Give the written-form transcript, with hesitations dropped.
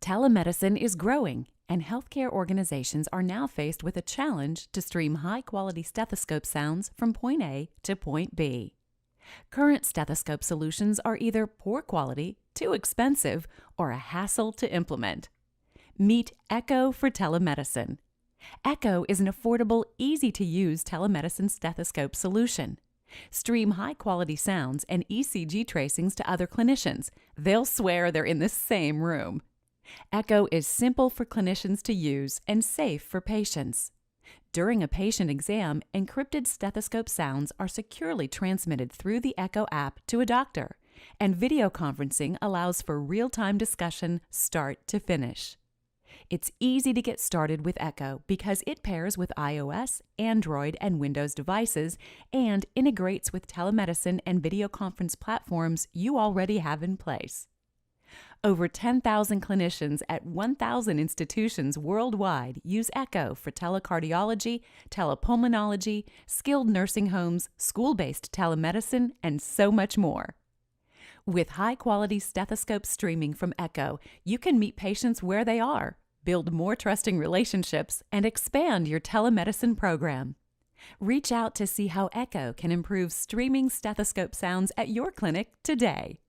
Telemedicine is growing, and healthcare organizations are now faced with a challenge to stream high-quality stethoscope sounds from point A to point B. Current stethoscope solutions are either poor quality, too expensive, or a hassle to implement. Meet Eko for telemedicine. Eko is an affordable, easy-to-use telemedicine stethoscope solution. Stream high-quality sounds and ECG tracings to other clinicians. They'll swear they're in the same room. Eko is simple for clinicians to use and safe for patients. During a patient exam, encrypted stethoscope sounds are securely transmitted through the Eko app to a doctor, and videoconferencing allows for real-time discussion start to finish. It's easy to get started with Eko because it pairs with iOS, Android, and Windows devices and integrates with telemedicine and videoconference platforms you already have in place. Over 10,000 clinicians at 1,000 institutions worldwide use Eko for telecardiology, telepulmonology, skilled nursing homes, school-based telemedicine, and so much more. With high-quality stethoscope streaming from Eko, you can meet patients where they are, build more trusting relationships, and expand your telemedicine program. Reach out to see how Eko can improve streaming stethoscope sounds at your clinic today.